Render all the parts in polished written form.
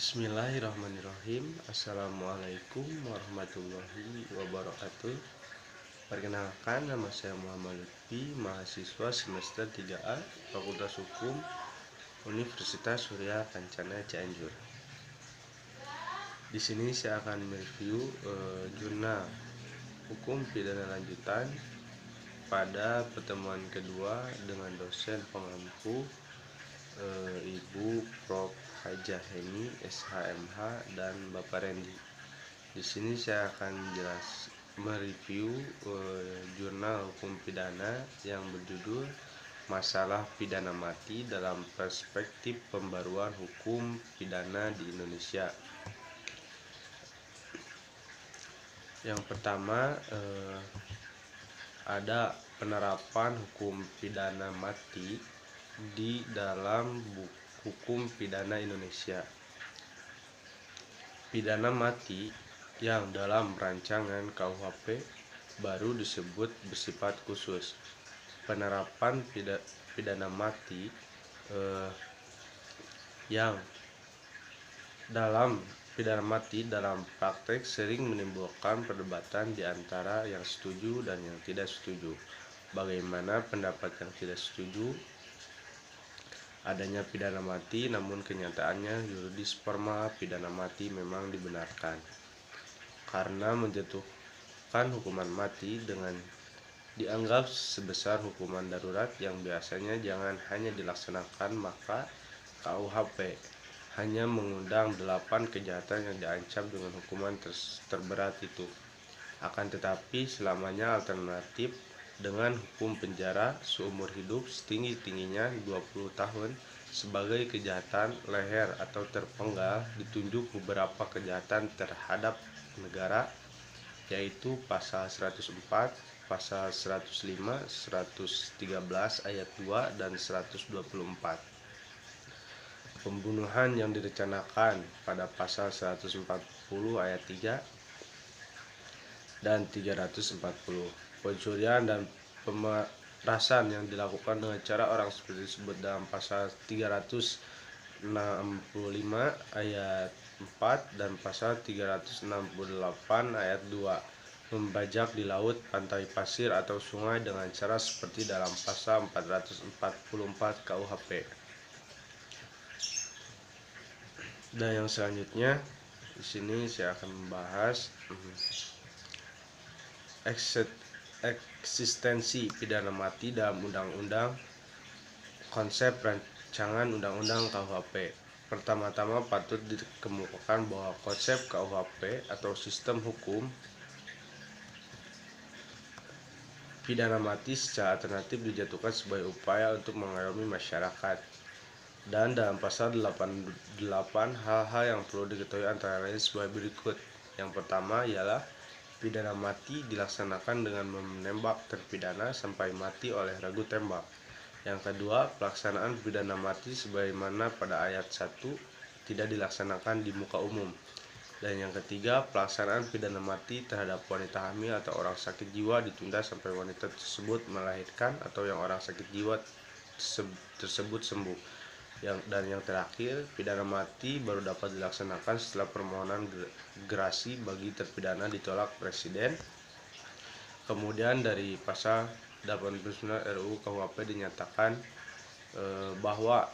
Bismillahirrahmanirrahim. Assalamualaikum warahmatullahi wabarakatuh. Perkenalkan, nama saya Muhammad Lutfi, mahasiswa semester 3A Fakultas Hukum Universitas Surya Kencana Cianjur. Di sini saya akan mereview jurnal hukum pidana lanjutan pada pertemuan kedua dengan dosen pengampu Ibu Prof. Hajah Heni SHMH dan Bapak Rendi. Di sini saya akan mereview jurnal hukum pidana yang berjudul Masalah Pidana Mati dalam Perspektif Pembaruan Hukum Pidana di Indonesia. Yang pertama ada penerapan hukum pidana mati di dalam hukum pidana Indonesia. Pidana mati yang dalam rancangan KUHP baru disebut bersifat khusus. Penerapan pidana mati yang dalam pidana mati dalam praktek sering menimbulkan perdebatan di antara yang setuju dan yang tidak setuju. Bagaimana pendapat yang tidak setuju adanya pidana mati, namun kenyataannya yuridis formal pidana mati memang dibenarkan karena menjatuhkan hukuman mati dengan dianggap sebesar hukuman darurat yang biasanya jangan hanya dilaksanakan, maka KUHP hanya mengundang 8 kejahatan yang diancam dengan hukuman terberat itu. Akan tetapi selamanya alternatif dengan hukum penjara seumur hidup setinggi-tingginya 20 tahun sebagai kejahatan leher atau terpenggal ditunjuk beberapa kejahatan terhadap negara, yaitu pasal 104, pasal 105, 113 ayat 2 dan 124. Pembunuhan yang direncanakan pada pasal 140 ayat 3 dan 340. Pencurian dan pemerasan yang dilakukan dengan cara orang seperti disebut dalam pasal 365 ayat 4 dan pasal 368 ayat 2. Membajak di laut, pantai pasir atau sungai dengan cara seperti dalam pasal 444 KUHP. Dan yang selanjutnya di sini saya akan membahas eksistensi pidana mati dalam undang-undang, konsep rancangan undang-undang KUHP. Pertama-tama patut dikemukakan bahwa konsep KUHP atau sistem hukum pidana mati secara alternatif dijatuhkan sebagai upaya untuk mengayomi masyarakat. Dan dalam pasal 88 hal-hal yang perlu diketahui antara lain sebagai berikut. Yang pertama ialah pidana mati dilaksanakan dengan menembak terpidana sampai mati oleh ragu tembak. Yang kedua, pelaksanaan pidana mati sebagaimana pada ayat 1 tidak dilaksanakan di muka umum. Dan yang ketiga, pelaksanaan pidana mati terhadap wanita hamil atau orang sakit jiwa ditunda sampai wanita tersebut melahirkan atau yang orang sakit jiwa tersebut sembuh. Dan yang terakhir, pidana mati baru dapat dilaksanakan setelah permohonan gerasi bagi terpidana ditolak Presiden. Kemudian dari pasal 89 RUU KUHP dinyatakan bahwa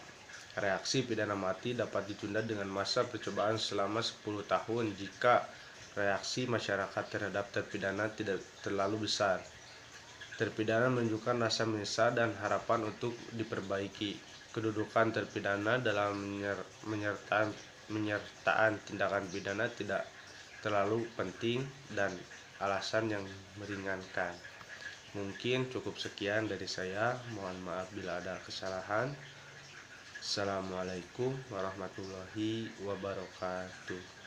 reaksi pidana mati dapat ditunda dengan masa percobaan selama 10 tahun jika reaksi masyarakat terhadap terpidana tidak terlalu besar. Terpidana menunjukkan rasa menyesal dan harapan untuk diperbaiki. Kedudukan terpidana dalam menyertaan tindakan pidana tidak terlalu penting dan alasan yang meringankan. Mungkin cukup sekian dari saya. Mohon maaf bila ada kesalahan. Assalamualaikum warahmatullahi wabarakatuh.